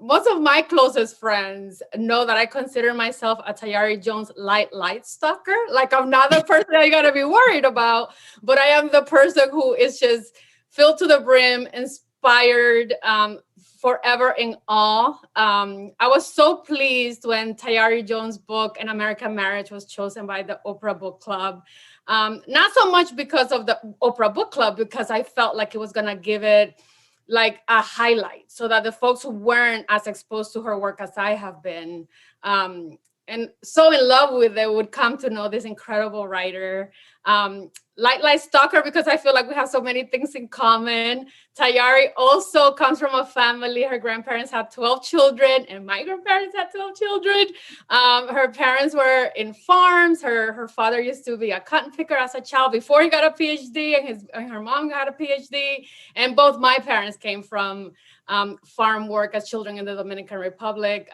most of my closest friends know that I consider myself a Tayari Jones light stalker. Like I'm not the person that you gotta be worried about, but I am the person who is just filled to the brim, inspired, forever in awe. I was so pleased when Tayari Jones' book, An American Marriage, was chosen by the Oprah Book Club. Not so much because of the Oprah Book Club, because I felt like it was gonna give it like a highlight so that the folks who weren't as exposed to her work as I have been, and so in love with it, would come to know this incredible writer. Light stalker, because I feel like we have so many things in common. Tayari also comes from a family. Her grandparents had 12 children, and my grandparents had 12 children. Her parents were in farms. Her father used to be a cotton picker as a child before he got a PhD, and her mom got a PhD. And both my parents came from farm work as children in the Dominican Republic.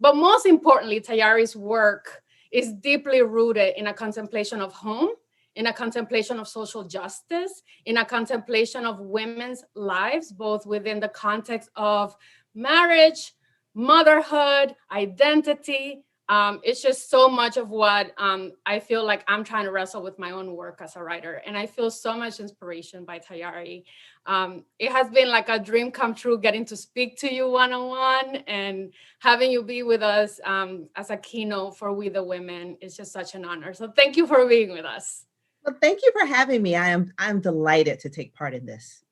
But most importantly, Tayari's work is deeply rooted in a contemplation of home, in a contemplation of social justice, in a contemplation of women's lives, both within the context of marriage, motherhood, identity. It's just so much of what I feel like I'm trying to wrestle with my own work as a writer. And I feel so much inspiration by Tayari. It has been like a dream come true getting to speak to you one-on-one, and having you be with us as a keynote for We the Women is just such an honor. So thank you for being with us. Well, thank you for having me. I'm delighted to take part in this.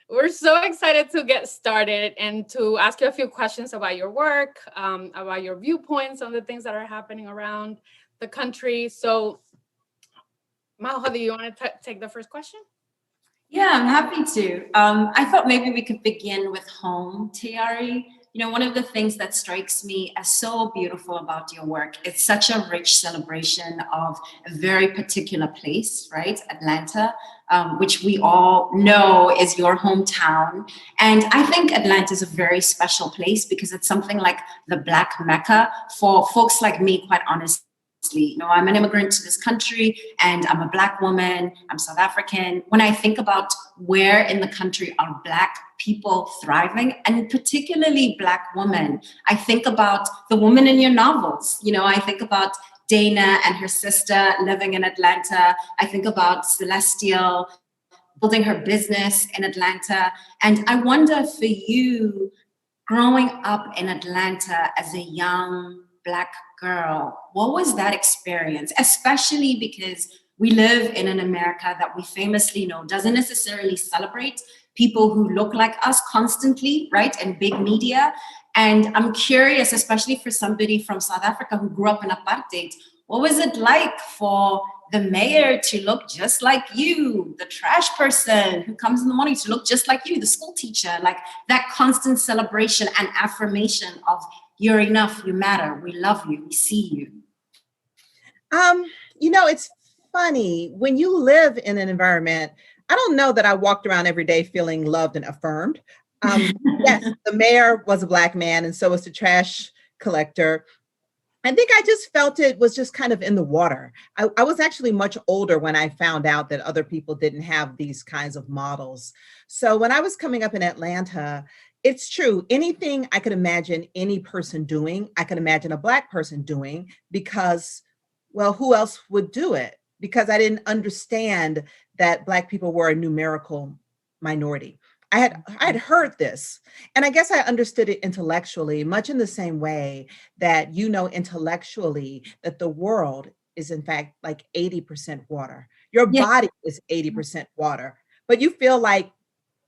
We're so excited to get started and to ask you a few questions about your work, about your viewpoints on the things that are happening around the country. So, Maho, do you want to take the first question? Yeah, I'm happy to. I thought maybe we could begin with home, Tayari. You know, one of the things that strikes me as so beautiful about your work, it's such a rich celebration of a very particular place, right? Atlanta, which we all know is your hometown. And I think Atlanta is a very special place because it's something like the Black Mecca for folks like me, quite honestly. You know, I'm an immigrant to this country and I'm a Black woman, I'm South African. When I think about where in the country are Black people thriving, and particularly Black women, I think about the women in your novels. You know, I think about Dana and her sister living in Atlanta. I think about Celestial building her business in Atlanta. And I wonder for you, growing up in Atlanta as a young Black girl, what was that experience? Especially because we live in an America that we famously know doesn't necessarily celebrate people who look like us constantly, right? In big media. And I'm curious, especially for somebody from South Africa who grew up in apartheid, what was it like for the mayor to look just like you, the trash person who comes in the morning to look just like you, the school teacher, like that constant celebration and affirmation of you're enough, you matter, we love you, we see you? You know, it's funny when you live in an environment. I don't know that I walked around every day feeling loved and affirmed. Yes, the mayor was a Black man, and so was the trash collector. I think I just felt it was just kind of in the water. I was actually much older when I found out that other people didn't have these kinds of models. So when I was coming up in Atlanta, it's true. Anything I could imagine any person doing, I could imagine a Black person doing because, well, who else would do it? Because I didn't understand that Black people were a numerical minority. I had heard this, and I guess I understood it intellectually, much in the same way that you know intellectually that the world is in fact like 80% water. Your Yeah. body is 80% water, but you feel like,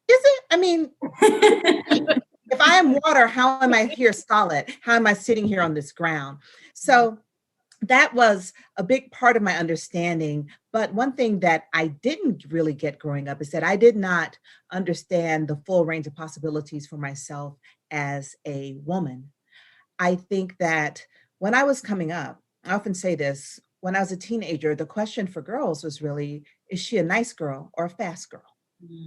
is it? I mean, if I am water, how am I here solid? How am I sitting here on this ground? So that was a big part of my understanding. But one thing that I didn't really get growing up is that I did not understand the full range of possibilities for myself as a woman. I think that when I was coming up, I often say this, when I was a teenager, the question for girls was really, is she a nice girl or a fast girl?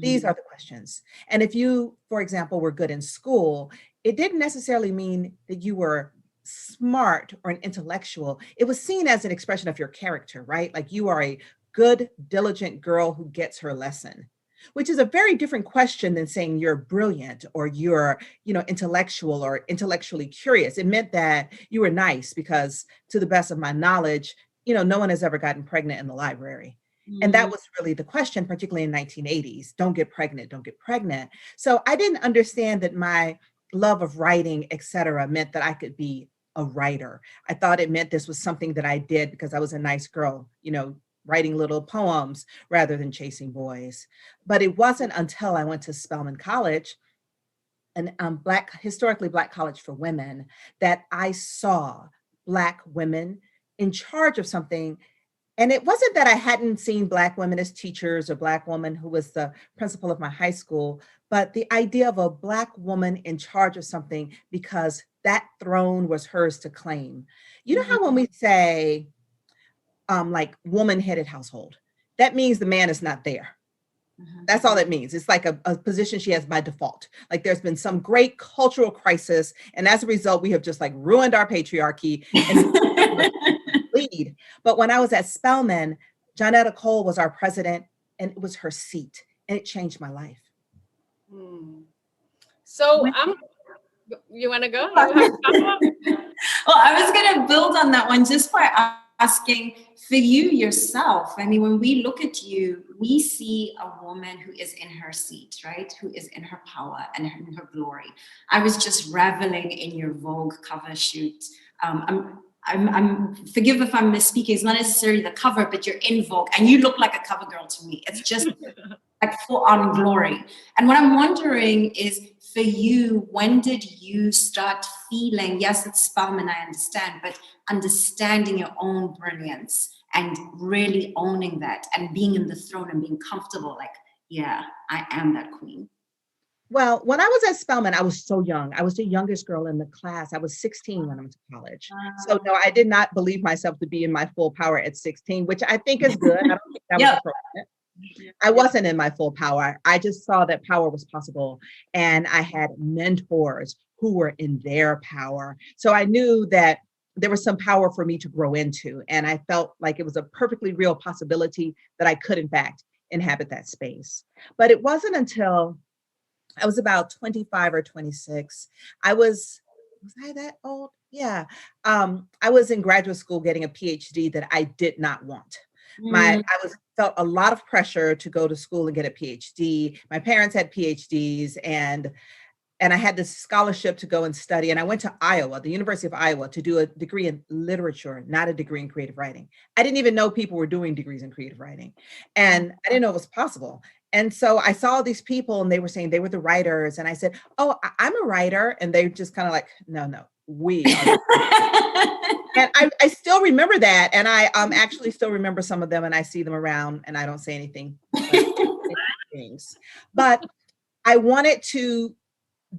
These are the questions. And if you, for example, were good in school, it didn't necessarily mean that you were smart or an intellectual. It was seen as an expression of your character, right? Like you are a good, diligent girl who gets her lesson. which is a very different question than saying you're brilliant or you're, intellectual or intellectually curious. It meant that you were nice because, to the best of my knowledge, no one has ever gotten pregnant in the library. And that Mm, was really the question, particularly in 1980s. Don't get pregnant, don't get pregnant. So I didn't understand that my love of writing, et cetera, meant that I could be a writer. I thought it meant this was something that I did because I was a nice girl, writing little poems rather than chasing boys. But it wasn't until I went to Spelman College, an historically Black college for women, that I saw Black women in charge of something. And it wasn't that I hadn't seen Black women as teachers or Black woman who was the principal of my high school, but the idea of a Black woman in charge of something because that throne was hers to claim. You know how when we say, like woman-headed household, that means the man is not there. mhm. That's all it means. It's like a position she has by default. Like there's been some great cultural crisis, and as a result, we have just like ruined our patriarchy and lead. But when I was at Spelman, Johnetta Cole was our president, and it was her seat, and it changed my life. Hmm. So you want to go? You have a follow-up? Well, I was going to build on that one just by asking for you yourself. I mean, when we look at you, we see a woman who is in her seat, right? Who is in her power and in her glory. I was just reveling in your Vogue cover shoot. I'm forgive if I'm misspeaking. It's not necessarily the cover, but you're in Vogue, and you look like a cover girl to me. It's just like full on glory. And what I'm wondering is, for you, when did you start feeling, yes, it's Spelman, I understand, but understanding your own brilliance and really owning that and being in the throne and being comfortable, like, yeah, I am that queen. Well, when I was at Spelman, I was so young. I was the youngest girl in the class. I was 16 when I went to college. So no, I did not believe myself to be in my full power at 16, which I think is good. I don't think that was Yep. appropriate. I wasn't in my full power. I just saw that power was possible. And I had mentors who were in their power. So I knew that there was some power for me to grow into. And I felt like it was a perfectly real possibility that I could, in fact, inhabit that space. But it wasn't until I was about 25 or 26. Was I that old? Yeah. I was in graduate school getting a PhD that I did not want. Mm, Felt a lot of pressure to go to school and get a PhD. My parents had PhDs, and I had this scholarship to go and study. And I went to Iowa, the University of Iowa, to do a degree in literature, not a degree in creative writing. I didn't even know people were doing degrees in creative writing. And I didn't know it was possible. And so I saw these people and they were saying they were the writers. And I said, oh, I'm a writer. And they just kind of like, no, we are. And I still remember that. And I actually still remember some of them, and I see them around and I don't say anything. Things. But I wanted to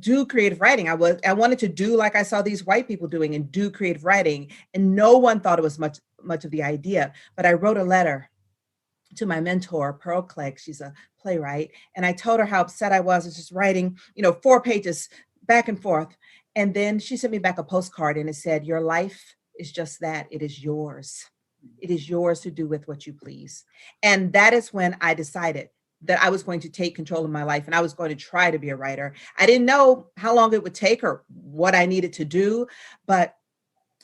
do creative writing. I wanted to do like I saw these white people doing and do creative writing. And no one thought it was much of the idea. But I wrote a letter to my mentor, Pearl Clegg. She's a playwright. And I told her how upset I was just writing, 4 pages back and forth. And then she sent me back a postcard and it said, your life is just that. It is yours. It is yours to do with what you please. And that is when I decided that I was going to take control of my life and I was going to try to be a writer. I didn't know how long it would take or what I needed to do, but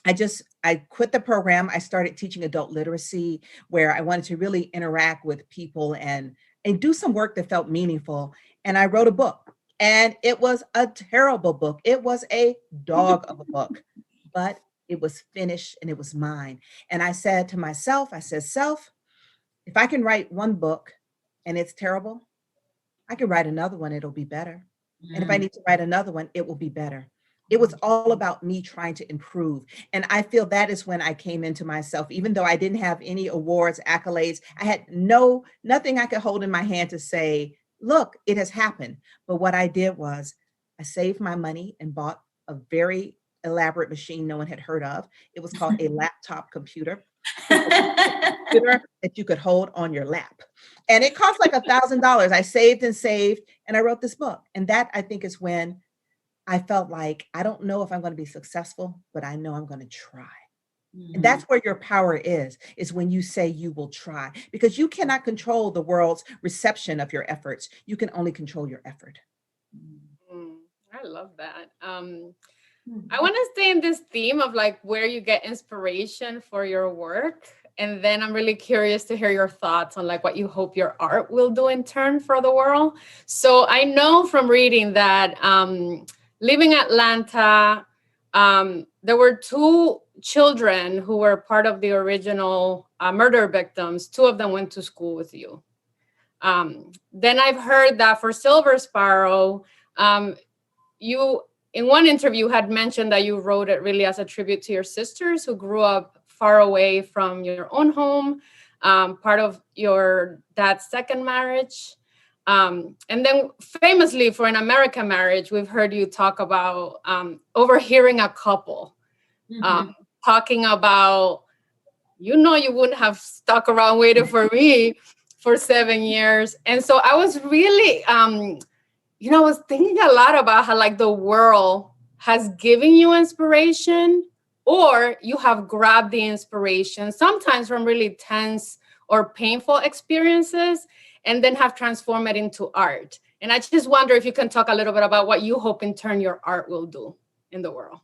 I quit the program. I started teaching adult literacy, where I wanted to really interact with people and do some work that felt meaningful. And I wrote a book, and it was a terrible book. It was a dog of a book, but it was finished and it was mine. And I said to myself, self, if I can write one book and it's terrible, I can write another one, it'll be better. And if I need to write another one, it will be better. It was all about me trying to improve. And I feel that is when I came into myself, even though I didn't have any awards, accolades. I had nothing I could hold in my hand to say, look, it has happened. But what I did was I saved my money and bought a very elaborate machine no one had heard of. It was called a laptop computer. Computer that you could hold on your lap. And it cost like $1,000. I saved and saved, and I wrote this book. And that, I think, is when I felt like, I don't know if I'm going to be successful, but I know I'm going to try. And that's where your power is when you say you will try, because you cannot control the world's reception of your efforts. You can only control your effort. Mm, I love that. Mhm. I want to stay in this theme of like where you get inspiration for your work. And then I'm really curious to hear your thoughts on like what you hope your art will do in turn for the world. So I know from reading that leaving Atlanta, there were two children who were part of the original murder victims. Two of them went to school with you. Then I've heard that for Silver Sparrow, you in one interview had mentioned that you wrote it really as a tribute to your sisters who grew up far away from your own home, part of your dad's second marriage. And then famously for an American marriage, we've heard you talk about overhearing a couple talking about, you wouldn't have stuck around waiting for me for 7 years. And so I was really, I was thinking a lot about how like the world has given you inspiration, or you have grabbed the inspiration, sometimes from really tense or painful experiences, and then have transformed it into art. And I just wonder if you can talk a little bit about what you hope in turn your art will do in the world.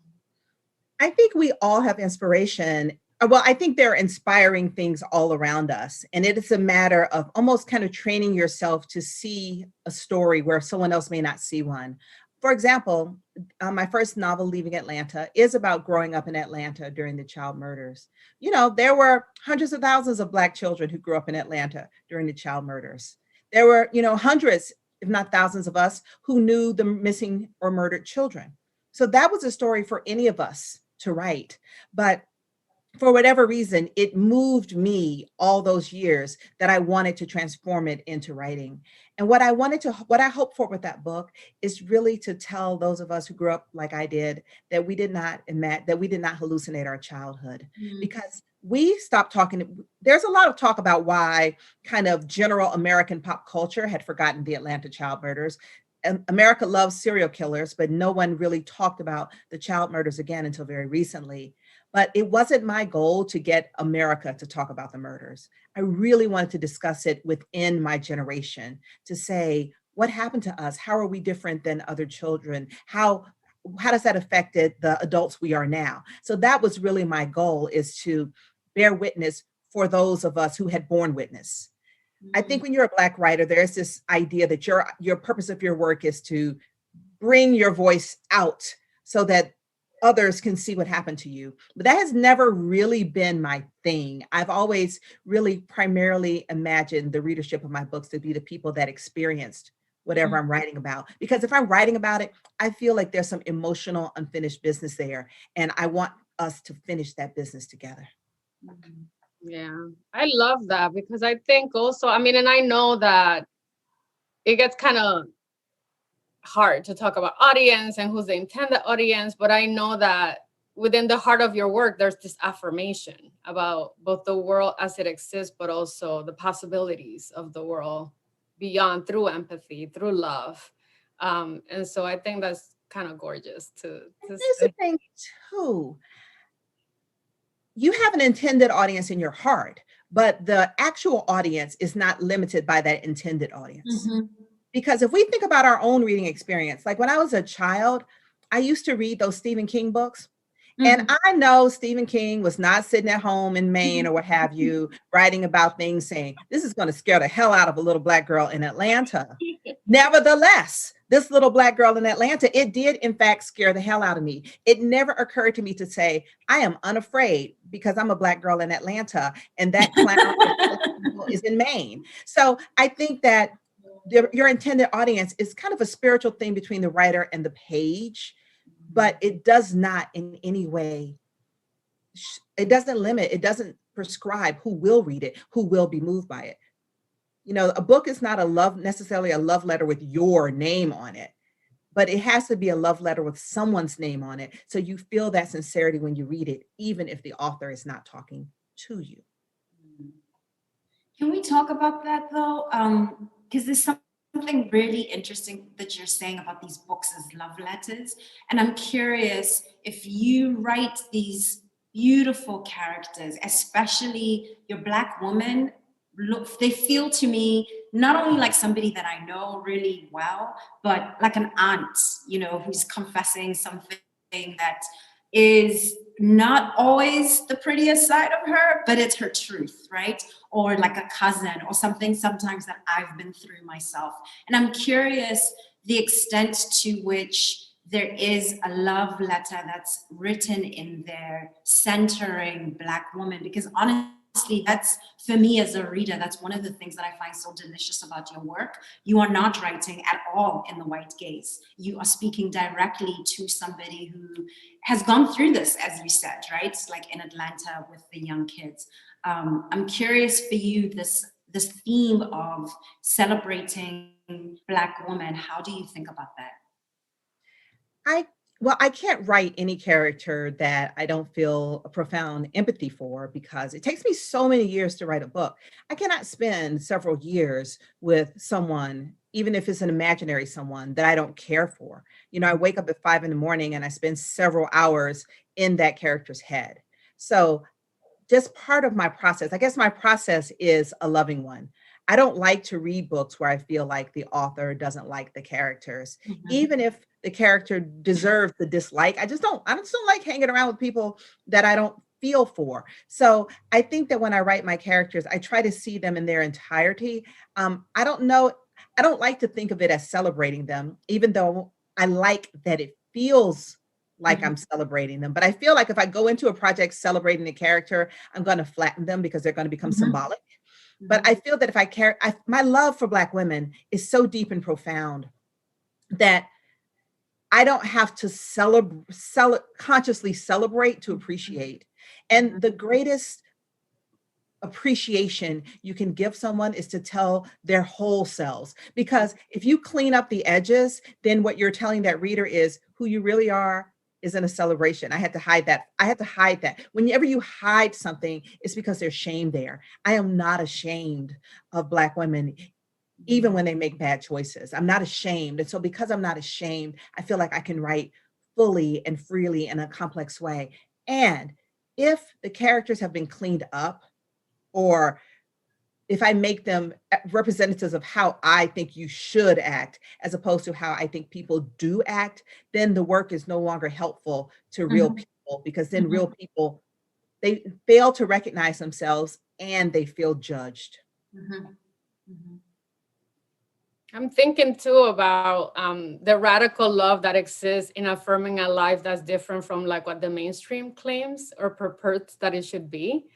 I think we all have inspiration. Well, I think there are inspiring things all around us. And it is a matter of almost kind of training yourself to see a story where someone else may not see one. For example, my first novel, Leaving Atlanta, is about growing up in Atlanta during the child murders. There were hundreds of thousands of Black children who grew up in Atlanta during the child murders. There were, hundreds, if not thousands of us who knew the missing or murdered children. So that was a story for any of us to write. But for whatever reason, it moved me all those years that I wanted to transform it into writing. And what I hope for with that book is really to tell those of us who grew up like I did that we did not hallucinate our childhood, because we stopped talking. There's a lot of talk about why kind of general American pop culture had forgotten the Atlanta child murders. And America loves serial killers, but no one really talked about the child murders again until very recently. But it wasn't my goal to get America to talk about the murders. I really wanted to discuss it within my generation, to say, what happened to us? How are we different than other children? How does that affect the adults we are now? So that was really my goal, is to bear witness for those of us who had borne witness. I think when you're a Black writer, there's this idea that your purpose of your work is to bring your voice out so that others can see what happened to you. But that has never really been my thing. I've always really primarily imagined the readership of my books to be the people that experienced whatever I'm writing about. Because if I'm writing about it, I feel like there's some emotional unfinished business there. And I want us to finish that business together. Yeah, I love that, because I think also, and I know that it gets kind of hard to talk about audience and who's the intended audience, but I know that within the heart of your work, there's this affirmation about both the world as it exists, but also the possibilities of the world beyond, through empathy, through love. And so I think that's kind of gorgeous to Here's the thing too. You have an intended audience in your heart, but the actual audience is not limited by that intended audience. Because if we think about our own reading experience, like when I was a child, I used to read those Stephen King books. And I know Stephen King was not sitting at home in Maine or what have you, writing about things saying, this is going to scare the hell out of a little Black girl in Atlanta. Nevertheless, this little Black girl in Atlanta, it did in fact scare the hell out of me. It never occurred to me to say, I am unafraid because I'm a Black girl in Atlanta and that clown is in Maine. So I think that your intended audience is kind of a spiritual thing between the writer and the page, but it does not in any way, it doesn't prescribe who will read it, who will be moved by it. A book is not necessarily a love letter with your name on it, but it has to be a love letter with someone's name on it. So you feel that sincerity when you read it, even if the author is not talking to you. Can we talk about that though? Because there's something really interesting that you're saying about these books as love letters. And I'm curious if you write these, beautiful characters, especially your Black woman. Look, they feel to me not only like somebody that I know really well, but like an aunt, who's confessing something that is not always the prettiest side of her, but it's her truth, right? Or like a cousin or something sometimes that I've been through myself. And I'm curious the extent to which there is a love letter that's written in there centering Black women, because honestly, that's, for me as a reader, that's one of the things that I find so delicious about your work. You are not writing at all in the white gaze. You are speaking directly to somebody who has gone through this, as you said, right? Like in Atlanta with the young kids. I'm curious for you, this theme of celebrating Black women. How do you think about that? I can't write any character that I don't feel a profound empathy for, because it takes me so many years to write a book. I cannot spend several years with someone, even if it's an imaginary someone that I don't care for. I wake up at 5 in the morning and I spend several hours in that character's head. So just part of my process, I guess my process is a loving one. I don't like to read books where I feel like the author doesn't like the characters, even if the character deserves the dislike. I just don't like hanging around with people that I don't feel for. So I think that when I write my characters, I try to see them in their entirety. I don't know, I don't like to think of it as celebrating them, even though I like that it feels like I'm celebrating them. But I feel like if I go into a project celebrating a character, I'm going to flatten them because they're going to become symbolic. But I feel that if I care, my love for Black women is so deep and profound that I don't have to consciously celebrate to appreciate. And the greatest appreciation you can give someone is to tell their whole selves. Because if you clean up the edges, then what you're telling that reader is who you really are isn't a celebration. I had to hide that. Whenever you hide something, it's because there's shame there. I am not ashamed of Black women, even when they make bad choices. I'm not ashamed. And so because I'm not ashamed, I feel like I can write fully and freely in a complex way. And if the characters have been cleaned up, or if I make them representatives of how I think you should act, as opposed to how I think people do act, then the work is no longer helpful to real people, because then real people, they fail to recognize themselves and they feel judged. I'm thinking too about the radical love that exists in affirming a life that's different from like what the mainstream claims or purports that it should be.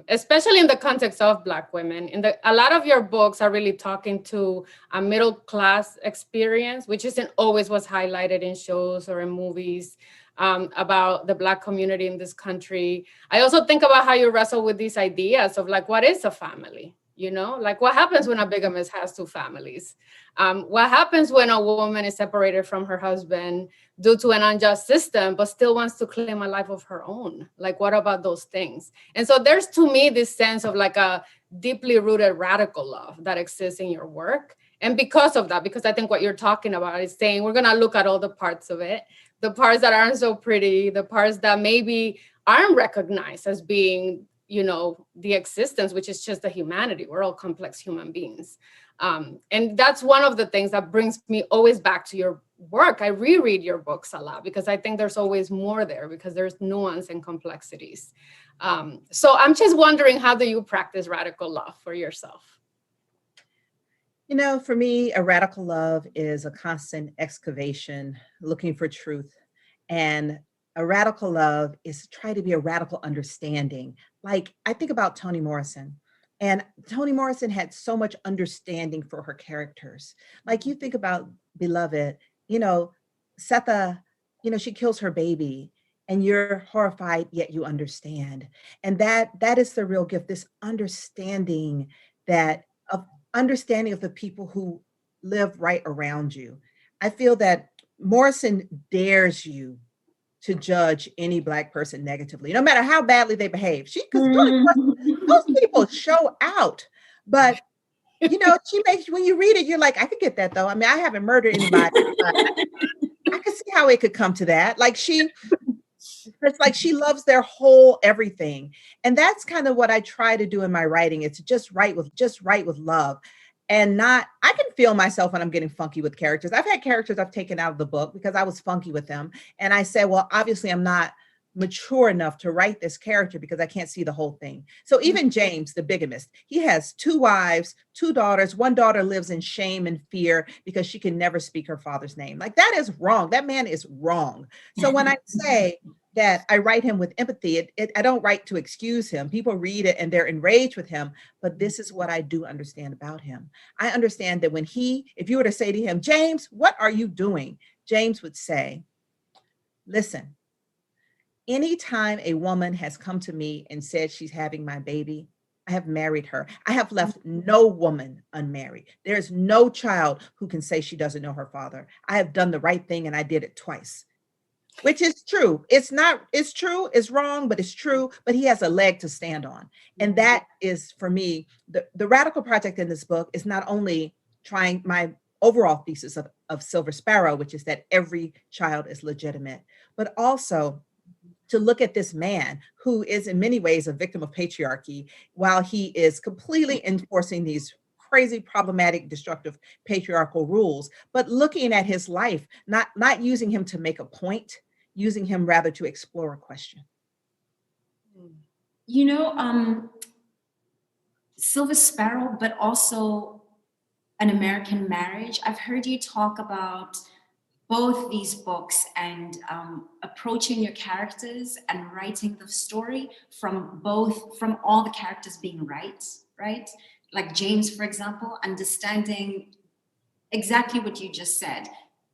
Especially in the context of Black women. A lot of your books are really talking to a middle class experience, which isn't always what's highlighted in shows or in movies about the Black community in this country. I also think about how you wrestle with these ideas of like, what is a family? Like what happens when a bigamist has two families? What happens when a woman is separated from her husband due to an unjust system, but still wants to claim a life of her own? Like, what about those things? And so there's, to me, this sense of like a deeply rooted radical love that exists in your work. And because of that, because I think what you're talking about is saying, we're going to look at all the parts of it, the parts that aren't so pretty, the parts that maybe aren't recognized as being the existence, which is just the humanity. We're all complex human beings. And that's one of the things that brings me always back to your work. I reread your books a lot because I think there's always more there, because there's nuance and complexities. So I'm just wondering, how do you practice radical love for yourself? For me, a radical love is a constant excavation, looking for truth. And a radical love is to try to be a radical understanding. Like, I think about Toni Morrison, and Toni Morrison had so much understanding for her characters. Like, you think about Beloved, Setha, she kills her baby and you're horrified, yet you understand. And that is the real gift, this understanding of the people who live right around you. I feel that Morrison dares you to judge any Black person negatively, no matter how badly they behave. Because those people show out. But she makes, when you read it, you're like, I could get that though. I mean, I haven't murdered anybody. But I could see how it could come to that. Like, she It's like she loves their whole everything. And that's kind of what I try to do in my writing. It's just write with love. And not, I can feel myself when I'm getting funky with characters. I've had characters I've taken out of the book because I was funky with them. And I said, well, obviously I'm not mature enough to write this character because I can't see the whole thing. So even James, the bigamist, he has 2 wives, 2 daughters. One daughter lives in shame and fear because she can never speak her father's name. Like, that is wrong. That man is wrong. So when I say that I write him with empathy, I don't write to excuse him. People read it and they're enraged with him, but this is what I do understand about him. I understand that when if you were to say to him, James, what are you doing? James would say, listen, anytime a woman has come to me and said she's having my baby, I have married her. I have left no woman unmarried. There's no child who can say she doesn't know her father. I have done the right thing and I did it twice, which is true. It's true, it's wrong, but it's true. But he has a leg to stand on. And that is, for me, the radical project in this book is not only trying my overall thesis of Silver Sparrow, which is that every child is legitimate, but also to look at this man who is in many ways a victim of patriarchy while he is completely enforcing these crazy, problematic, destructive patriarchal rules, but looking at his life, not using him to make a point, using him rather to explore a question. You know, Silver Sparrow, but also An American Marriage. I've heard you talk about both these books and approaching your characters and writing the story from all the characters being right? Like James, for example, understanding exactly what you just said.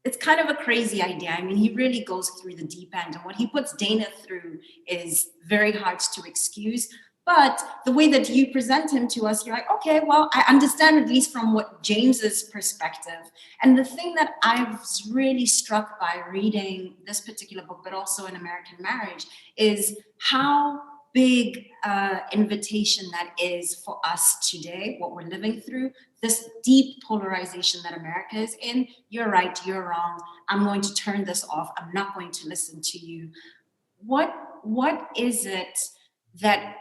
It's kind of a crazy idea. I mean, he really goes through the deep end, and what he puts Dana through is very hard to excuse. But the way that you present him to us, you're like, okay, well, I understand at least from what James's perspective. And the thing that I was really struck by reading this particular book, but also An American Marriage, is how big invitation that is for us today, what we're living through, this deep polarization that America is in. You're right, you're wrong. I'm going to turn this off. I'm not going to listen to you. What is it that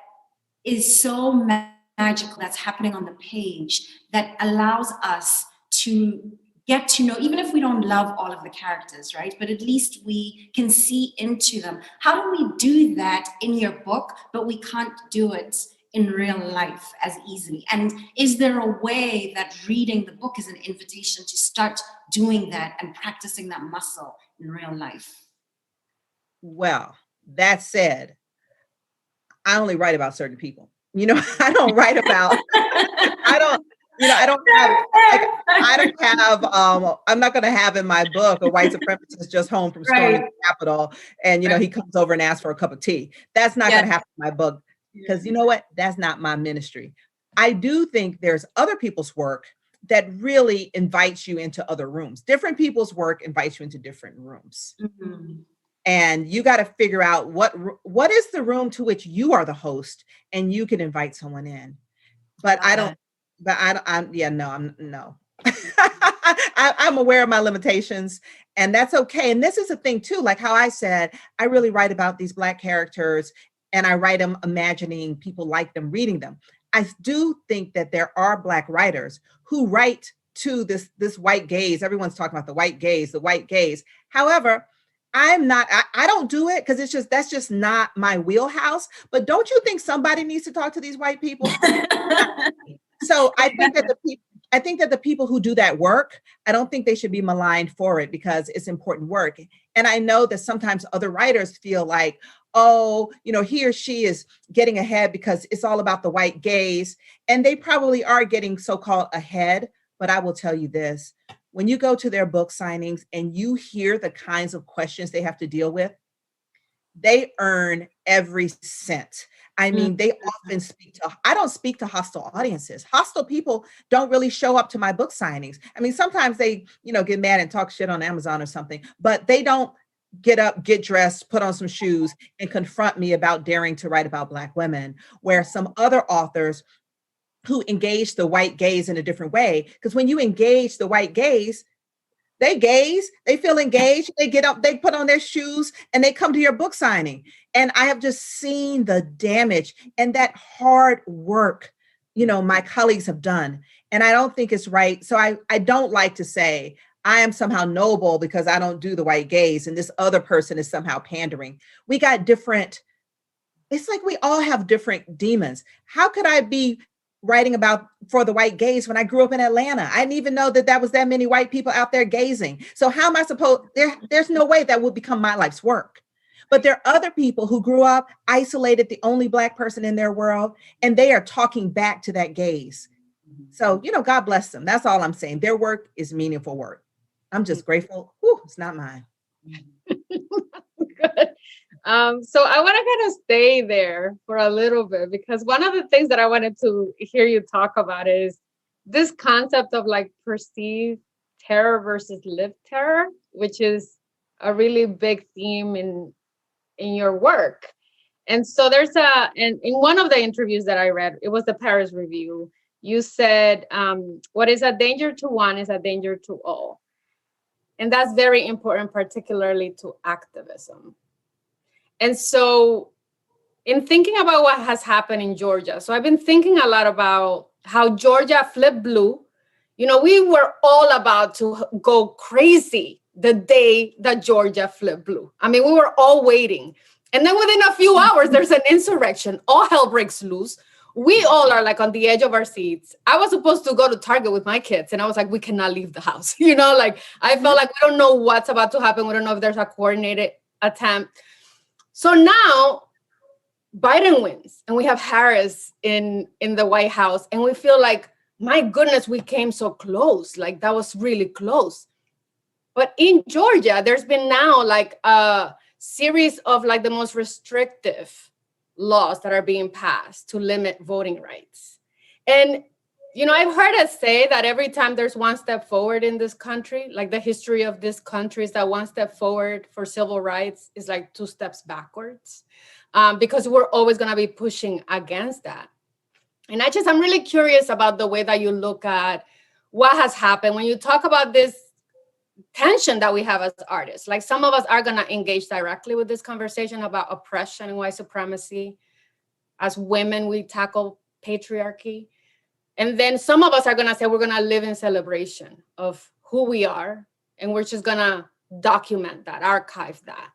is so magical that's happening on the page that allows us to get to know, even if we don't love all of the characters, right? But at least we can see into them. How do we do that in your book, but we can't do it in real life as easily? And is there a way that reading the book is an invitation to start doing that and practicing that muscle in real life? Well, that said, I only write about certain people. I don't write about, I'm not going to have in my book a white supremacist just home from storming the Capitol and, he comes over and asks for a cup of tea. That's not going to happen in my book because you know what? That's not my ministry. I do think there's other people's work that really invites you into other rooms. Different people's work invites you into different rooms. Mm-hmm. And you got to figure out what is the room to which you are the host and you can invite someone in. But I'm aware of my limitations and that's okay. And this is a thing too, like how I said, I really write about these Black characters and I write them imagining people like them reading them. I do think that there are Black writers who write to this white gaze. Everyone's talking about the white gaze. However, I don't do it because that's just not my wheelhouse. But don't you think somebody needs to talk to these white people? So I think that the people who do that work, I don't think they should be maligned for it because it's important work. And I know that sometimes other writers feel like, oh, he or she is getting ahead because it's all about the white gaze. And they probably are getting so-called ahead. But I will tell you this. When you go to their book signings and you hear the kinds of questions they have to deal with, they earn every cent. I mean, they often I don't speak to hostile audiences. Hostile people don't really show up to my book signings. I mean, sometimes they, get mad and talk shit on Amazon or something, but they don't get up, get dressed, put on some shoes and confront me about daring to write about Black women, where some other authors who engage the white gaze in a different way. Because when you engage the white gaze, They gaze, they feel engaged, they get up, they put on their shoes and they come to your book signing. And I have just seen the damage and that hard work, my colleagues have done. And I don't think it's right. So I don't like to say I am somehow noble because I don't do the white gaze and this other person is somehow pandering. We got different, it's like we all have different demons. How could I be writing about for the white gaze when I grew up in Atlanta? I didn't even know that was that many white people out there gazing. So how am I supposed, there's no way that would become my life's work. But there are other people who grew up isolated, the only Black person in their world, and they are talking back to that gaze. So, God bless them. That's all I'm saying. Their work is meaningful work. I'm just grateful. Whew, it's not mine. Good. So I want to kind of stay there for a little bit, because one of the things that I wanted to hear you talk about is this concept of like perceived terror versus lived terror, which is a really big theme in your work. And so in one of the interviews that I read, it was the Paris Review, you said, what is a danger to one is a danger to all. And that's very important, particularly to activism. And so in thinking about what has happened in Georgia, so I've been thinking a lot about how Georgia flipped blue. We were all about to go crazy the day that Georgia flipped blue. I mean, we were all waiting. And then within a few hours, there's an insurrection. All hell breaks loose. We all are like on the edge of our seats. I was supposed to go to Target with my kids, and I was like, we cannot leave the house. Like I felt like we don't know what's about to happen. We don't know if there's a coordinated attempt. So now Biden wins, and we have Harris in the White House, and we feel like, my goodness, we came so close. Like that was really close. But in Georgia, there's been now like a series of like the most restrictive laws that are being passed to limit voting rights. And, I've heard us say that every time there's one step forward in this country, like the history of this country is that one step forward for civil rights is like two steps backwards, because we're always going to be pushing against that. And I'm really curious about the way that you look at what has happened when you talk about this tension that we have as artists. Like some of us are going to engage directly with this conversation about oppression and white supremacy. As women, we tackle patriarchy. And then some of us are going to say we're going to live in celebration of who we are. And we're just going to document that, archive that.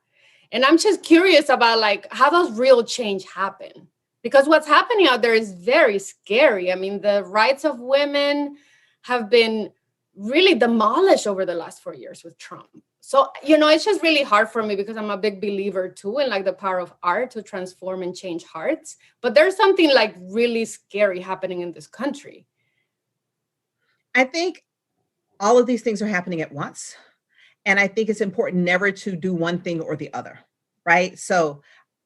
And I'm just curious about like, how does real change happen? Because what's happening out there is very scary. I mean, the rights of women have been really demolished over the last 4 years with Trump. So, it's just really hard for me because I'm a big believer too in like the power of art to transform and change hearts. But there's something like really scary happening in this country. I think all of these things are happening at once. And I think it's important never to do one thing or the other, right? So,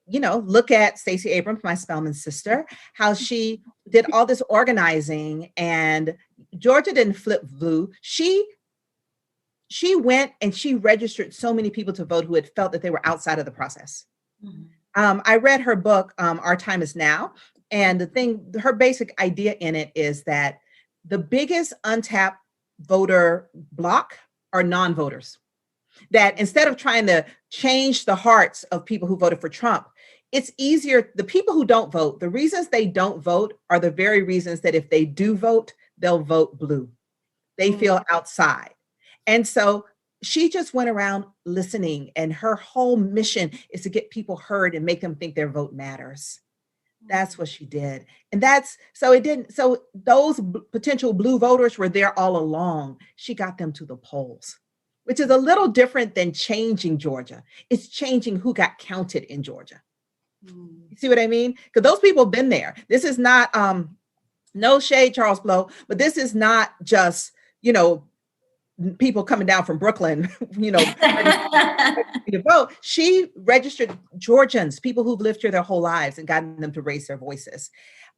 look at Stacey Abrams, my Spelman sister, how she did all this organizing, and Georgia didn't flip blue. She went and she registered so many people to vote who had felt that they were outside of the process. Mm-hmm. I read her book, Our Time Is Now. And her basic idea in it is that the biggest untapped voter block are non-voters. That instead of trying to change the hearts of people who voted for Trump, it's easier. The people who don't vote, the reasons they don't vote are the very reasons that if they do vote, they'll vote blue. They feel outside. And so she just went around listening, and her whole mission is to get people heard and make them think their vote matters. That's what she did. And so those potential blue voters were there all along. She got them to the polls, which is a little different than changing Georgia. It's changing who got counted in Georgia. You see what I mean? Because those people have been there. This is not, no shade, Charles Blow, but this is not just, people coming down from Brooklyn, to vote. She registered Georgians, people who've lived here their whole lives, and gotten them to raise their voices.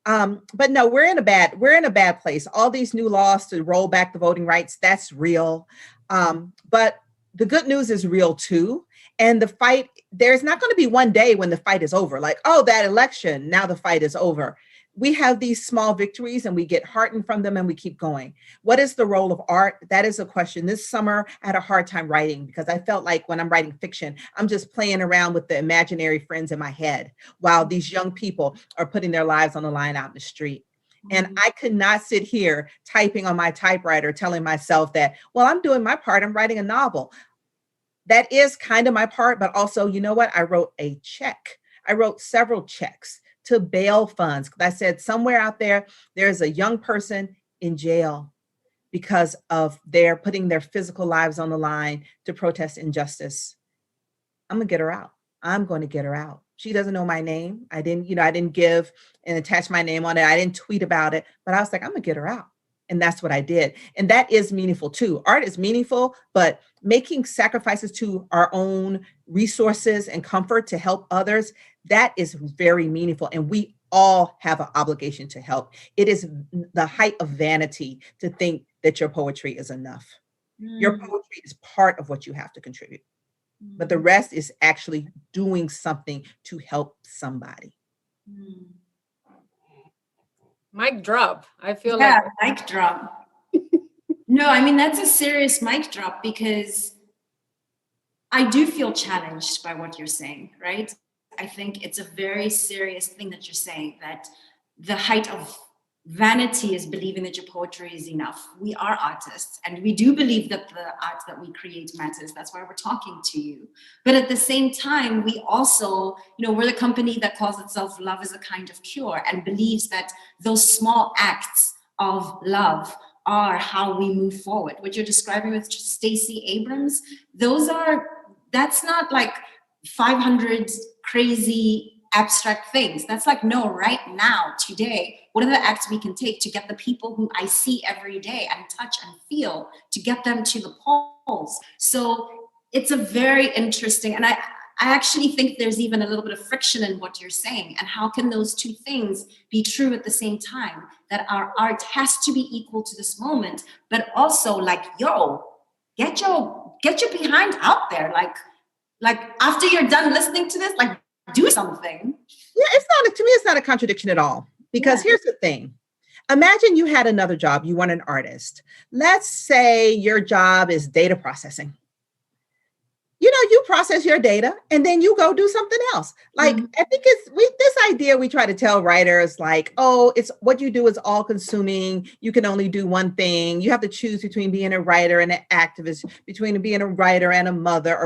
But no, we're in a bad place. All these new laws to roll back the voting rights, that's real. But the good news is real too. And the fight, there's not going to be one day when the fight is over. Like, oh, that election, now the fight is over. we have these small victories and we get heartened from them and we keep going. What is the role of art? That is a question. This summer, I had a hard time writing because I felt like when I'm writing fiction, I'm just playing around with the imaginary friends in my head while these young people are putting their lives on the line out in the street. And I could not sit here typing on my typewriter, telling myself that, well, I'm doing my part. I'm writing a novel. That is kind of my part, but also, you know what? I wrote a check. I wrote several checks to bail funds. I said, somewhere out there, there's a young person in jail because of their putting their physical lives on the line to protest injustice. I'm gonna get her out. I'm going to get her out. She doesn't know my name. I didn't give and attach my name on it. I didn't tweet about it, but I was like, I'm gonna get her out. And that's what I did. And that is meaningful too. Art is meaningful, but making sacrifices to our own resources and comfort to help others, that is very meaningful. And we all have an obligation to help. It is the height of vanity to think that your poetry is enough. Your poetry is part of what you have to contribute, but the rest is actually doing something to help somebody. Mic drop. I feel Yeah, like mic drop. No, I mean, that's a serious mic drop because I do feel challenged by what you're saying, right? I think it's a very serious thing that you're saying, that the height of vanity is believing that your poetry is enough. We are artists and we do believe that the art that we create matters. That's why we're talking to you. But at the same time, we also, we're the company that calls itself Love is a Kind of Cure and believes that those small acts of love are how we move forward. What you're describing with Stacey Abrams, that's not like 500 crazy abstract things. That's like, no, right now, today, what are the acts we can take to get the people who I see every day and touch and feel, to get them to the polls? So it's a very interesting, and I actually think there's even a little bit of friction in what you're saying. And how can those two things be true at the same time? That our art has to be equal to this moment, but also like, get your behind out there. Like after you're done listening to this, like do something. Yeah, to me, it's not a contradiction at all. Because here's the thing. Imagine you had another job, you weren't an artist. Let's say your job is data processing. You process your data and then you go do something else. Like, I think this idea we try to tell writers, like, oh, it's what you do is all consuming. You can only do one thing. You have to choose between being a writer and an activist, between being a writer and a mother.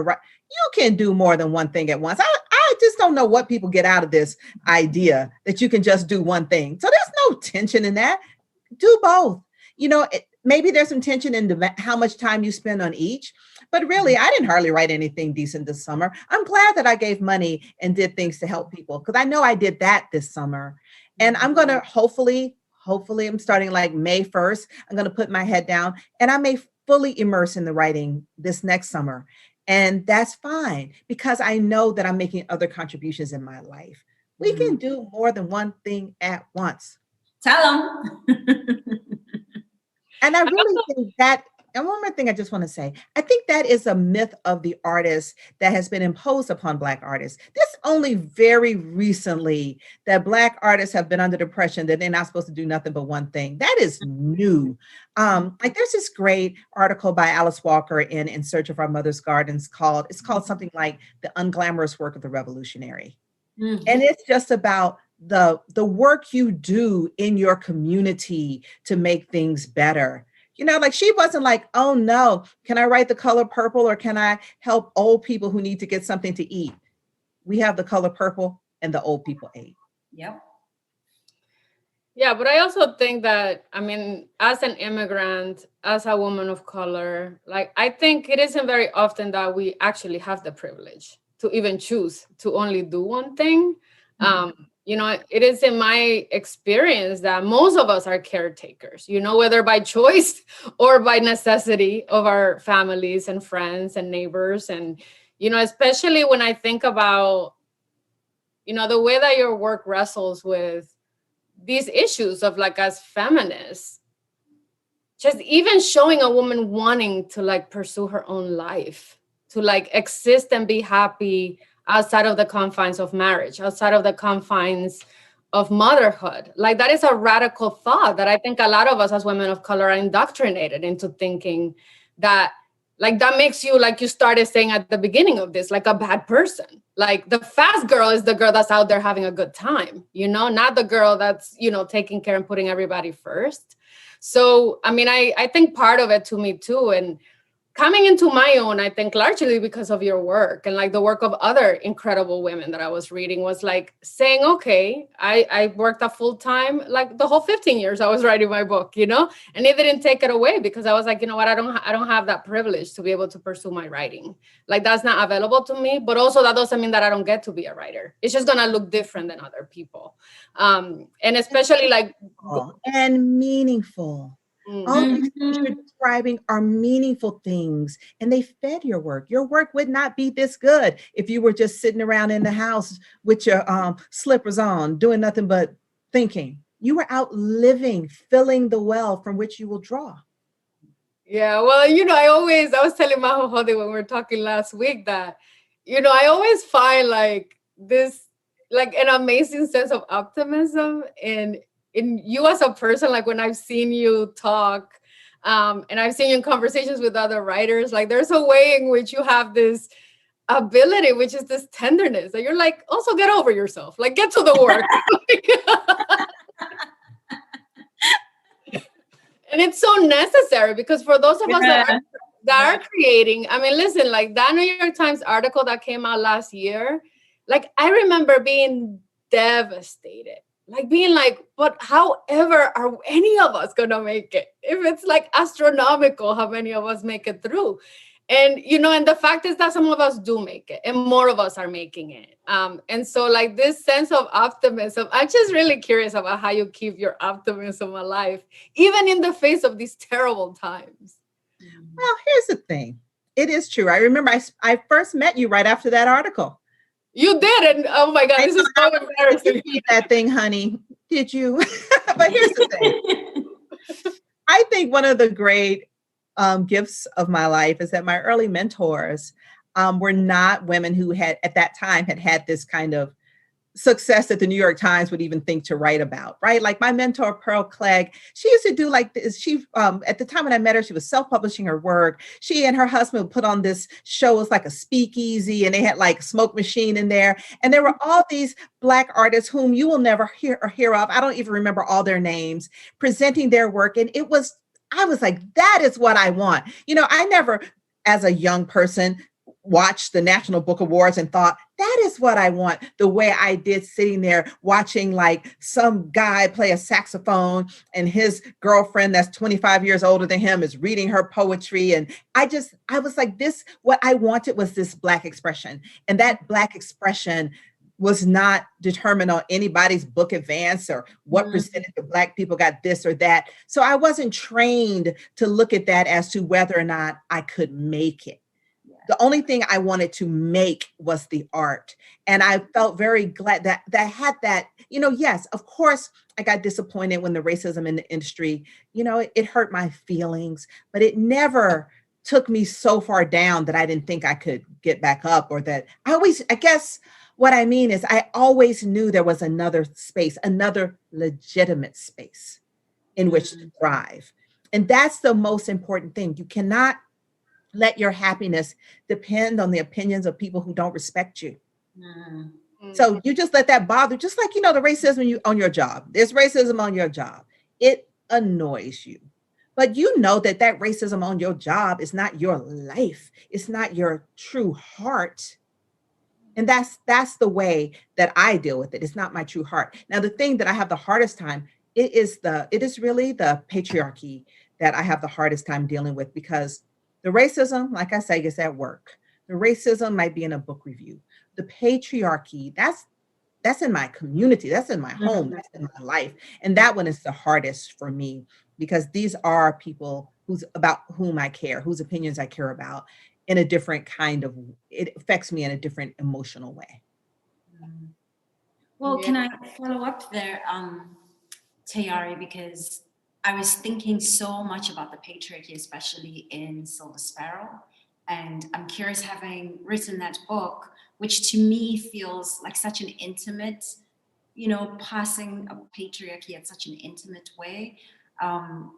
You can do more than one thing at once. I just don't know what people get out of this idea that you can just do one thing. So there's no tension in that. Do both. Maybe there's some tension in how much time you spend on each. But really, I didn't hardly write anything decent this summer. I'm glad that I gave money and did things to help people because I know I did that this summer. And I'm going to hopefully I'm starting like May 1st. I'm going to put my head down and I may fully immerse in the writing this next summer. And that's fine because I know that I'm making other contributions in my life. We can do more than one thing at once. Tell them. And I really think that, and one more thing I just want to say, I think that is a myth of the artist that has been imposed upon Black artists. This only very recently that Black artists have been under the impression that they're not supposed to do nothing but one thing. That is new. Like there's this great article by Alice Walker in Search of Our Mother's Gardens called something like The Unglamorous Work of the Revolutionary. And it's just about the work you do in your community to make things better. Like she wasn't like, oh no, can I write The Color Purple or can I help old people who need to get something to eat? We have The Color Purple and the old people ate. Yep. Yeah, but I also think that, as an immigrant, as a woman of color, like I think it isn't very often that we actually have the privilege to even choose to only do one thing. It is in my experience that most of us are caretakers, whether by choice or by necessity of our families and friends and neighbors. And, especially when I think about, the way that your work wrestles with these issues of like as feminists, just even showing a woman wanting to like pursue her own life, to like exist and be happy outside of the confines of marriage, outside of the confines of motherhood. Like that is a radical thought that I think a lot of us as women of color are indoctrinated into thinking that, like, that makes you, like you started saying at the beginning of this, like a bad person. Like the fast girl is the girl that's out there having a good time, not the girl that's, taking care and putting everybody first. So, I mean, I think part of it to me too, and coming into my own, I think largely because of your work and like the work of other incredible women that I was reading, was like saying, okay, I worked a full time, like the whole 15 years I was writing my book, and it didn't take it away, because I was like, you know what, I don't have that privilege to be able to pursue my writing. Like that's not available to me, but also that doesn't mean that I don't get to be a writer. It's just gonna look different than other people. And especially like and meaningful. All these things you're describing are meaningful things, and they fed your work. Your work would not be this good if you were just sitting around in the house with your slippers on, doing nothing but thinking. You were out living, filling the well from which you will draw. Yeah, well, I was telling Maho Hode when we were talking last week that, I always find like this, like an amazing sense of optimism in you as a person. Like when I've seen you talk, and I've seen you in conversations with other writers, like there's a way in which you have this ability, which is this tenderness that you're like, also get over yourself, like get to the work. And it's so necessary, because for those of us that are creating, I mean, listen, like that New York Times article that came out last year, like I remember being devastated, like being like, but however are any of us gonna make it? If it's like astronomical how many of us make it through. And and the fact is that some of us do make it, and more of us are making it. And so like this sense of optimism, I'm just really curious about how you keep your optimism alive, even in the face of these terrible times. Well, here's the thing. It is true. I remember I first met you right after that article. You did, and oh my God, this is so embarrassing. That thing, honey. Did you? But here's the thing. I think one of the great gifts of my life is that my early mentors were not women who had at that time had this kind of success that the New York Times would even think to write about, right? Like my mentor, Pearl Clegg, she used to do like this. She, at the time when I met her, she was self-publishing her work. She and her husband would put on this show. It was like a speakeasy, and they had like a smoke machine in there. And there were all these Black artists whom you will never hear of. I don't even remember all their names, presenting their work. And I was like, that is what I want. I never, as a young person, watched the National Book Awards and thought, that is what I want, the way I did sitting there watching like some guy play a saxophone and his girlfriend that's 25 years older than him is reading her poetry. And I was like, what I wanted was this Black expression. And that Black expression was not determined on anybody's book advance or what percentage of Black people got this or that. So I wasn't trained to look at that as to whether or not I could make it. The only thing I wanted to make was the art. And I felt very glad that had that, yes, of course, I got disappointed when the racism in the industry, it hurt my feelings, but it never took me so far down that I didn't think I could get back up, or that I guess what I mean is I always knew there was another space, another legitimate space in which to thrive. And that's the most important thing. You cannot let your happiness depend on the opinions of people who don't respect you. So you just let that bother, just like, the racism on your job. There's racism on your job. It annoys you. But that racism on your job is not your life. It's not your true heart. And that's the way that I deal with it. It's not my true heart. Now, the thing that I have the hardest time, it is really the patriarchy that I have the hardest time dealing with, because the racism, like I say, is at work. The racism might be in a book review. The patriarchy, that's in my community, that's in my home, that's in my life. And that one is the hardest for me, because these are people about whom I care, whose opinions I care about in a different kind of, it affects me in a different emotional way. Well, can I follow up there, Tayari, because I was thinking so much about the patriarchy, especially in Silver Sparrow. And I'm curious, having written that book, which to me feels like such an intimate passing of patriarchy at such an intimate way. I'm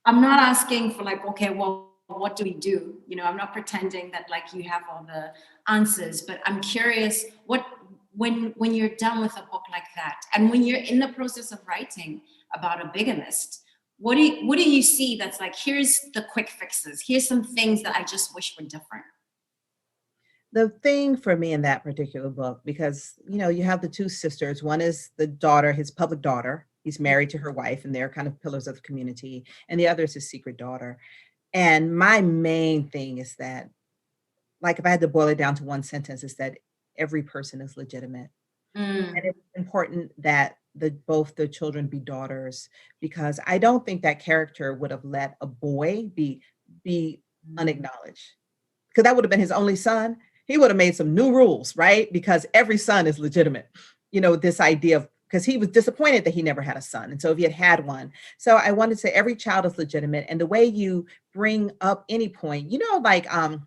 not asking for like, okay, well, what do we do? I'm not pretending that like you have all the answers, but I'm curious when you're done with a book like that, and when you're in the process of writing about a bigamist, what do you see that's like, here's the quick fixes, here's some things that I just wish were different? The thing for me in that particular book, because you have the two sisters. One is the daughter, his public daughter. He's married to her wife, and they're kind of pillars of the community. And the other is his secret daughter. And my main thing is that, like, if I had to boil it down to one sentence, is that every person is legitimate. And it's important that both the children be daughters, because I don't think that character would have let a boy be unacknowledged, because that would have been his only son. He would have made some new rules, right? Because every son is legitimate. This idea of, because he was disappointed that he never had a son. And so if he had one. So I wanted to say every child is legitimate. And the way you bring up any point, like, how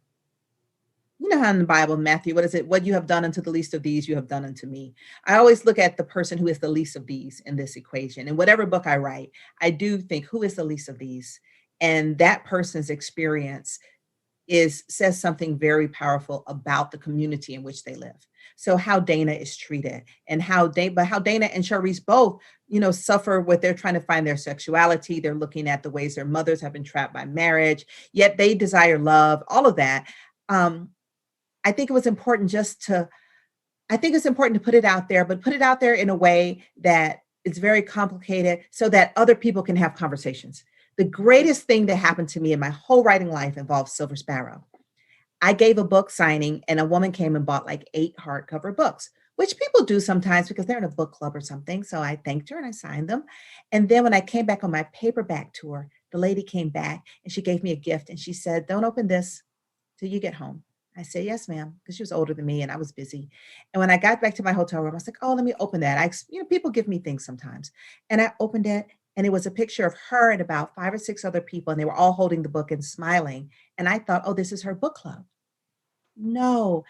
in the Bible, Matthew, what is it? What you have done unto the least of these, you have done unto me. I always look at the person who is the least of these in this equation. And whatever book I write, I do think, who is the least of these? And that person's experience says something very powerful about the community in which they live. So how Dana is treated, and how Dana and Charisse both, suffer with, they're trying to find their sexuality. They're looking at the ways their mothers have been trapped by marriage, yet they desire love, all of that. I think it was important to put it out there, but put it out there in a way that it's very complicated so that other people can have conversations. The greatest thing that happened to me in my whole writing life involves Silver Sparrow. I gave a book signing, and a woman came and bought like 8 hardcover books, which people do sometimes because they're in a book club or something. So I thanked her and I signed them. And then when I came back on my paperback tour, the lady came back and she gave me a gift, and she said, "Don't open this till you get home." I said, "Yes, ma'am," because she was older than me and I was busy. And when I got back to my hotel room, I was like, "Oh, let me open that." People give me things sometimes. And I opened it, and it was a picture of her and about 5 or 6 other people, and they were all holding the book and smiling. And I thought, oh, this is her book club. No,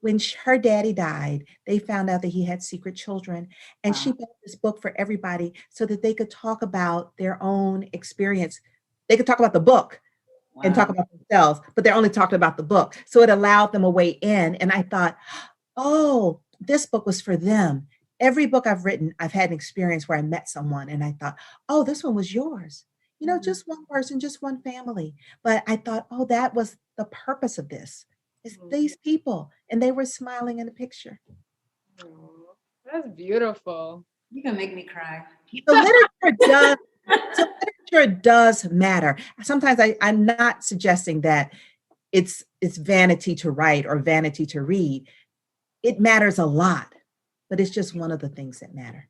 when her daddy died, they found out that he had secret children, and she bought this book for everybody so that they could talk about their own experience. They could talk about the book and talk about themselves, but they're only talking about the book. So it allowed them a way in. And I thought, oh, this book was for them. Every book I've written, I've had an experience where I met someone and I thought, oh, this one was yours. Just one person, just one family. But I thought, oh, that was the purpose of this. It's these people, and they were smiling in the picture. Oh, that's beautiful. You're gonna make me cry. The literature does matter. Sometimes I'm not suggesting that it's vanity to write or vanity to read. It matters a lot, but it's just one of the things that matter.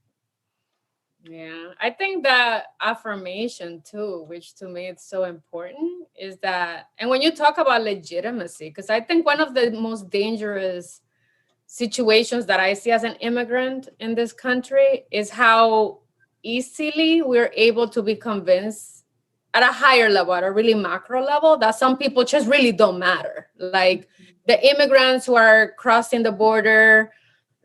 Yeah, I think that affirmation too, which to me it's so important, is that, and when you talk about legitimacy, because I think one of the most dangerous situations that I see as an immigrant in this country is how easily we're able to be convinced at a higher level, at a really macro level, that some people just really don't matter. Like the immigrants who are crossing the border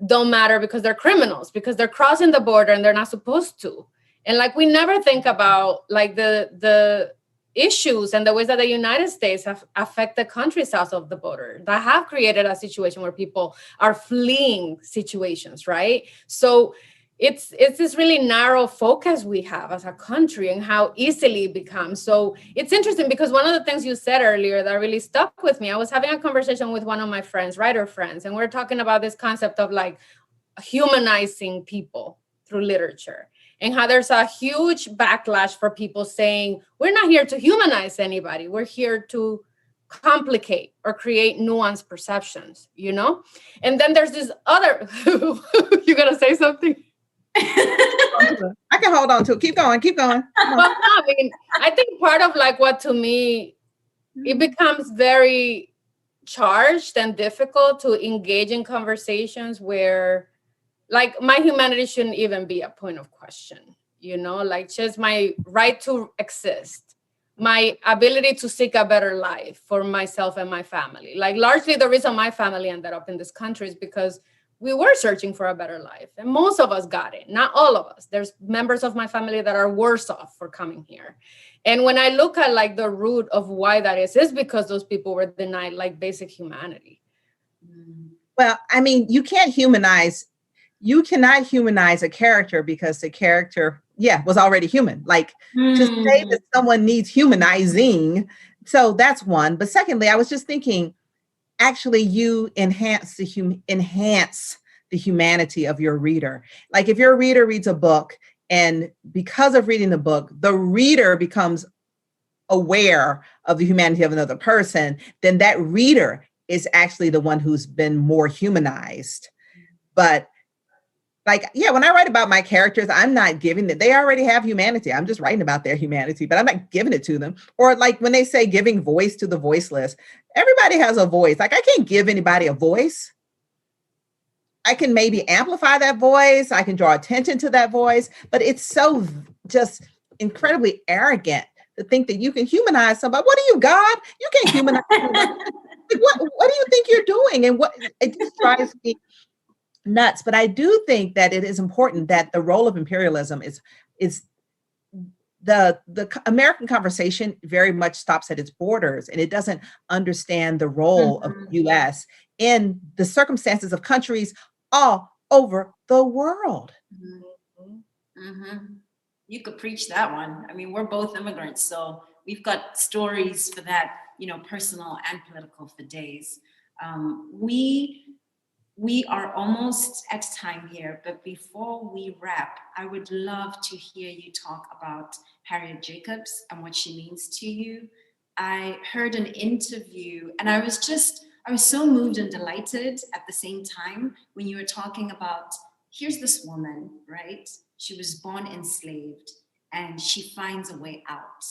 don't matter because they're criminals, because they're crossing the border and they're not supposed to. And like, we never think about like the issues and the ways that the United States have affected countries south of the border that have created a situation where people are fleeing situations, right? So it's this really narrow focus we have as a country and how easily it becomes. So it's interesting because one of the things you said earlier that really stuck with me, I was having a conversation with one of my friends, writer friends, and we're talking about this concept of like humanizing people through literature, and how there's a huge backlash for people saying, we're not here to humanize anybody. We're here to complicate or create nuanced perceptions, And then there's this other, you gonna say something? I can hold on to it. Keep going. Well, I mean, I think part of like what to me, it becomes very charged and difficult to engage in conversations where like my humanity shouldn't even be a point of question, like just my right to exist, my ability to seek a better life for myself and my family. Like largely the reason my family ended up in this country is because we were searching for a better life. And most of us got it, not all of us. There's members of my family that are worse off for coming here. And when I look at like the root of why that is because those people were denied like basic humanity. Well, I mean, you cannot humanize a character because the character, was already human. Like to say that someone needs humanizing. So that's one. But secondly, I was just thinking, actually, you enhance the humanity of your reader. Like if your reader reads a book, and because of reading the book, the reader becomes aware of the humanity of another person, then that reader is actually the one who's been more humanized. But like, when I write about my characters, I'm not giving it. They already have humanity. I'm just writing about their humanity, but I'm not giving it to them. Or like when they say giving voice to the voiceless, everybody has a voice. Like I can't give anybody a voice. I can maybe amplify that voice. I can draw attention to that voice, but it's so just incredibly arrogant to think that you can humanize somebody. What are you, God? You can't humanize somebody. What do you think you're doing? And what it just drives me nuts. But I do think that it is important that the role of imperialism is the American conversation very much stops at its borders, and it doesn't understand the role of the U.S. in the circumstances of countries all over the world. You could preach that one. I mean, we're both immigrants, so we've got stories for that, personal and political for days. We are almost at time here, but before we wrap, I would love to hear you talk about Harriet Jacobs and what she means to you. I heard an interview and I was so moved and delighted at the same time when you were talking about, here's this woman, right? She was born enslaved and she finds a way out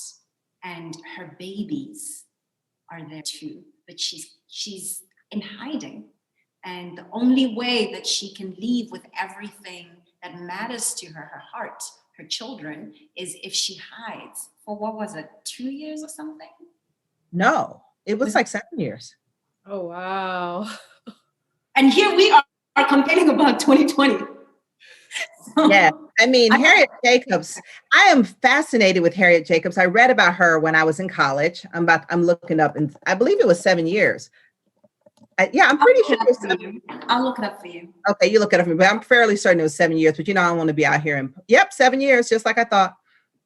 and her babies are there too, but she's in hiding. And the only way that she can leave with everything that matters to her, her heart, her children, is if she hides for, what was it, 2 years or something? No, it was like 7 years. Oh, wow. And here we are complaining about 2020. Yeah, I mean, Harriet Jacobs, I am fascinated with Harriet Jacobs. I read about her when I was in college. I'm looking up, and I believe it was 7 years. I'm pretty sure. I'll look it up for you. Okay, you look it up for me, but I'm fairly certain it was 7 years. But I don't want to be out here and 7 years, just like I thought.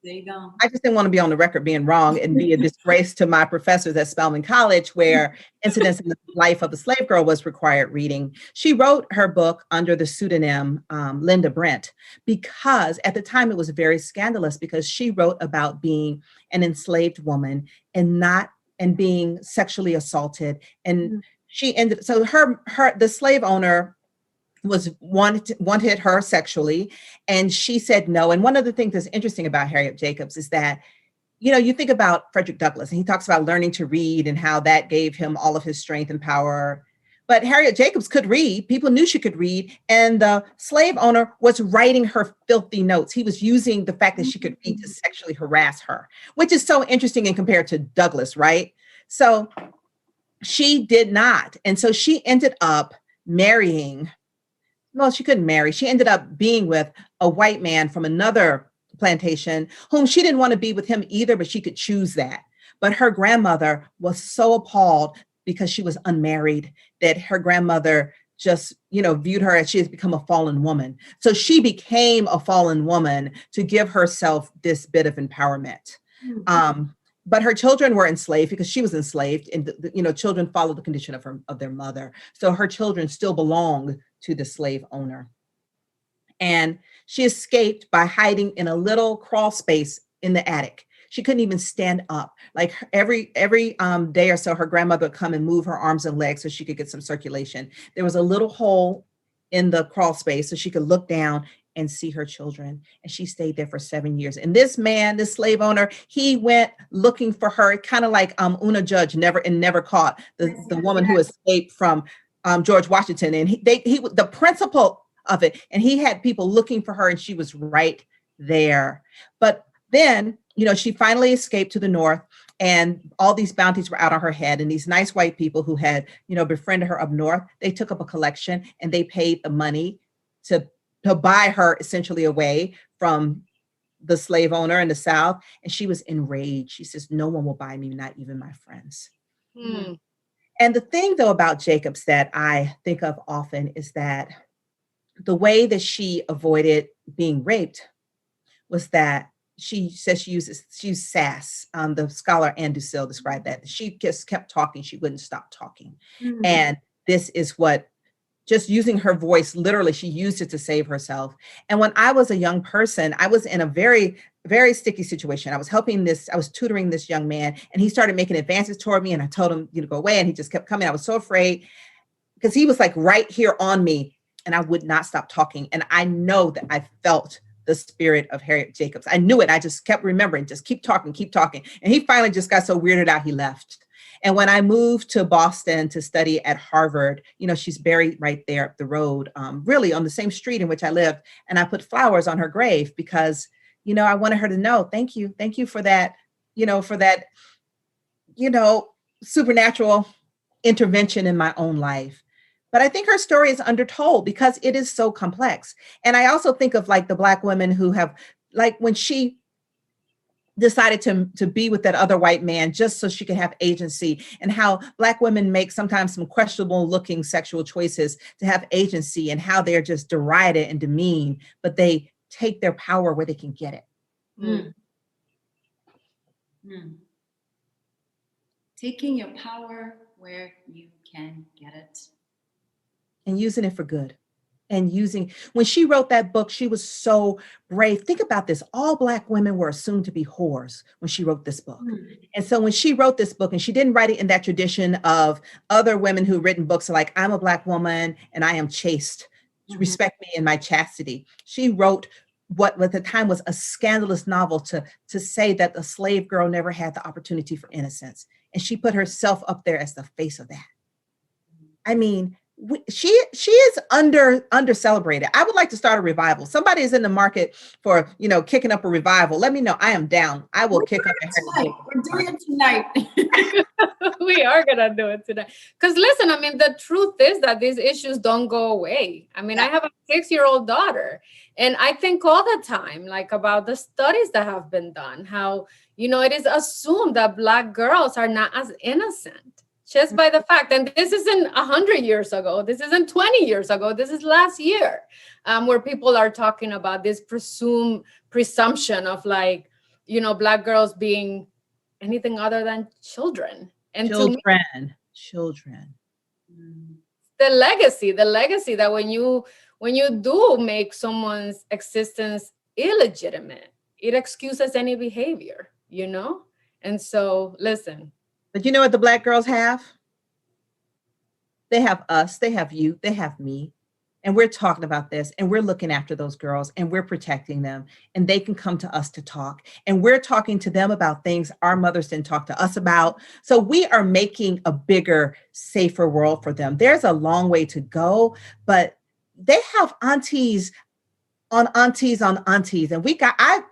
There you go. I just didn't want to be on the record being wrong and be a disgrace to my professors at Spelman College, where Incidents in the Life of a Slave Girl was required reading. She wrote her book under the pseudonym Linda Brent because at the time it was very scandalous because she wrote about being an enslaved woman and being sexually assaulted. And she ended, so the slave owner wanted her sexually, and she said no. And one of the things that's interesting about Harriet Jacobs is that, you think about Frederick Douglass, and he talks about learning to read and how that gave him all of his strength and power. But Harriet Jacobs could read. People knew she could read. And the slave owner was writing her filthy notes. He was using the fact that she could read to sexually harass her, which is so interesting in compared to Douglass, right? So she did not. And so she ended up marrying. Well, she couldn't marry. She ended up being with a white man from another plantation whom she didn't want to be with him either, but she could choose that. But her grandmother was so appalled because she was unmarried that her grandmother just, viewed her as she has become a fallen woman. So she became a fallen woman to give herself this bit of empowerment. But her children were enslaved because she was enslaved, and children follow the condition of their mother. So her children still belonged to the slave owner. And she escaped by hiding in a little crawl space in the attic. She couldn't even stand up. Like every day or so, her grandmother would come and move her arms and legs so she could get some circulation. There was a little hole in the crawl space so she could look down and see her children. And she stayed there for 7 years. And this man, this slave owner, he went looking for her, kind of like Una Judge, never caught, the woman who escaped from George Washington. And he the principal of it. And he had people looking for her, and she was right there. But Then, she finally escaped to the north, and all these bounties were out on her head. And these nice white people who had, befriended her up north, they took up a collection and they paid the money to buy her essentially away from the slave owner in the South. And she was enraged. She says, no one will buy me, not even my friends. Hmm. And the thing, though, about Jacobs that I think of often is that the way that she avoided being raped was that she says she used sass. The scholar Anne Ducil described that. She just kept talking. She wouldn't stop talking. Mm. And this is what, just using her voice, literally, she used it to save herself. And when I was a young person, I was in a very, very sticky situation. I was tutoring this young man, and he started making advances toward me, and I told him, go away. And he just kept coming. I was so afraid because he was like right here on me, and I would not stop talking. And I know that I felt the spirit of Harriet Jacobs. I knew it. I just kept remembering, just keep talking. And he finally just got so weirded out, he left. And when I moved to Boston to study at Harvard, she's buried right there up the road, really on the same street in which I lived. And I put flowers on her grave because, I wanted her to know, thank you for that, supernatural intervention in my own life. But I think her story is undertold because it is so complex. And I also think of like the Black women who have, like, when she decided to be with that other white man just so she could have agency, and how Black women make sometimes some questionable looking sexual choices to have agency, and how they're just derided and demeaned, but they take their power where they can get it. Mm. Mm. Taking your power where you can get it. And using it for good. And when she wrote that book, she was so brave. Think about this. All Black women were assumed to be whores when she wrote this book. Mm. And so when she wrote this book, and she didn't write it in that tradition of other women who've written books like, I'm a Black woman and I am chaste. Mhm. Respect me in my chastity. She wrote what at the time was a scandalous novel to say that a slave girl never had the opportunity for innocence. And she put herself up there as the face of that. I mean, she is under celebrated. I would like to start a revival. Somebody is in the market for, kicking up a revival. Let me know. I am down. I will kick up. We're doing it tonight. We are gonna do it today. Because listen, I mean, the truth is that these issues don't go away. I mean, I have a 6-year-old daughter, and I think all the time, like, about the studies that have been done, how, it is assumed that Black girls are not as innocent just by the fact, and this isn't 100 years ago, this isn't 20 years ago, this is last year, where people are talking about this presumption of, like, Black girls being anything other than children. And children. The legacy that when you do make someone's existence illegitimate, it excuses any behavior, And so, listen. But you know what the Black girls have? They have us, they have you, they have me. And we're talking about this, and we're looking after those girls, and we're protecting them, and they can come to us to talk. And we're talking to them about things our mothers didn't talk to us about. So we are making a bigger, safer world for them. There's a long way to go, but they have aunties on aunties on aunties. And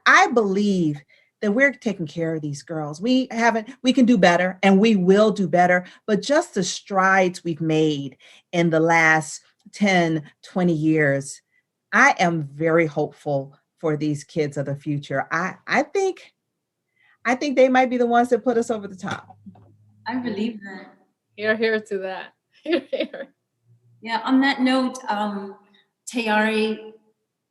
I believe that we're taking care of these girls. We can do better, and we will do better, but just the strides we've made in the last 10, 20 years, I am very hopeful for these kids of the future. I think they might be the ones that put us over the top. I believe that. You're here to that. You're here. Yeah, on that note, Tayari,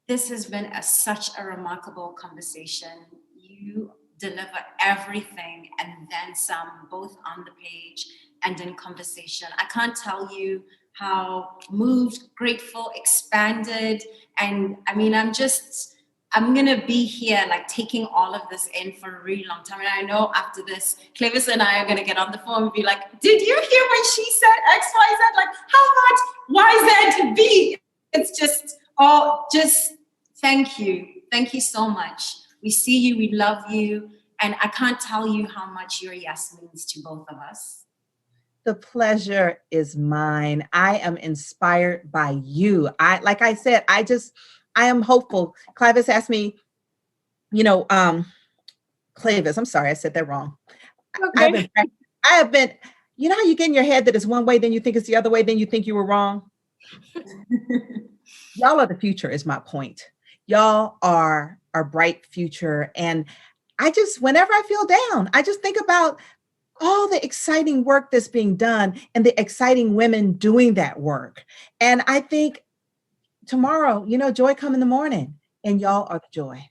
this has been such a remarkable conversation. You deliver everything and then some, both on the page and in conversation. I can't tell you how moved, grateful, expanded. And I mean, I'm gonna be here like taking all of this in for a really long time. And I know after this, Clevis and I are gonna get on the phone and be like, did you hear when she said X, Y, Z? Like, how much Y, Z, B? It's just thank you. Thank you so much. We see you, we love you. And I can't tell you how much your yes means to both of us. The pleasure is mine. I am inspired by you. Like I said, I am hopeful. Clivis asked me, Clavis. I'm sorry, I said that wrong. Okay. I have been, you know how you get in your head that it's one way, then you think it's the other way, then you think you were wrong? Y'all are the future is my point. Y'all are our bright future. And whenever I feel down, I just think about all the exciting work that's being done and the exciting women doing that work. And I think tomorrow, joy come in the morning, and y'all are the joy.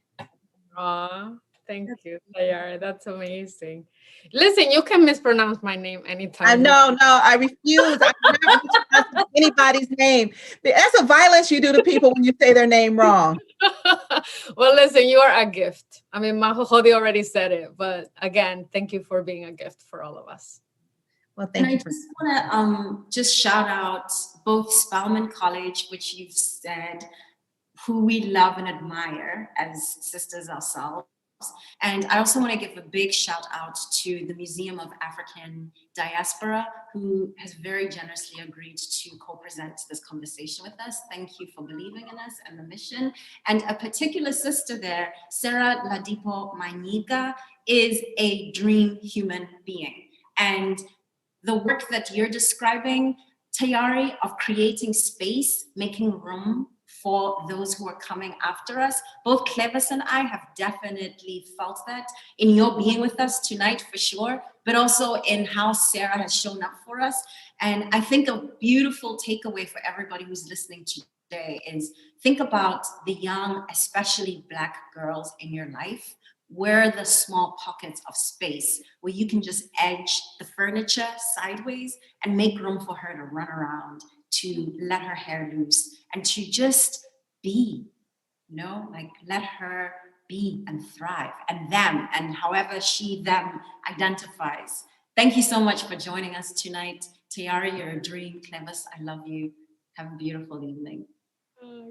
Aw, thank you, Tayari. That's amazing. Listen, you can mispronounce my name anytime. No, I refuse. I cannot mispronounce anybody's name. That's a violence you do to people when you say their name wrong. Well, listen, you are a gift. I mean, Mahodi already said it, but again, thank you for being a gift for all of us. Well, thank you. I just want to just shout out both Spelman College, which you've said, who we love and admire as sisters ourselves. And I also want to give a big shout out to the Museum of African Diaspora, who has very generously agreed to co-present this conversation with us. Thank you for believing in us and the mission. And a particular sister there, Sarah Ladipo Mainiga, is a dream human being. And the work that you're describing, Tayari, of creating space, making room for those who are coming after us, both Clevis and I have definitely felt that in your being with us tonight for sure, but also in how Sarah has shown up for us. And I think a beautiful takeaway for everybody who's listening today is think about the young, especially Black girls in your life. Where are the small pockets of space where you can just edge the furniture sideways and make room for her to run around, to let her hair loose, and to just be, like let her be and thrive, and them, and however she, them identifies. Thank you so much for joining us tonight. Tayari, you're a dream. Clevis, I love you. Have a beautiful evening. Oh,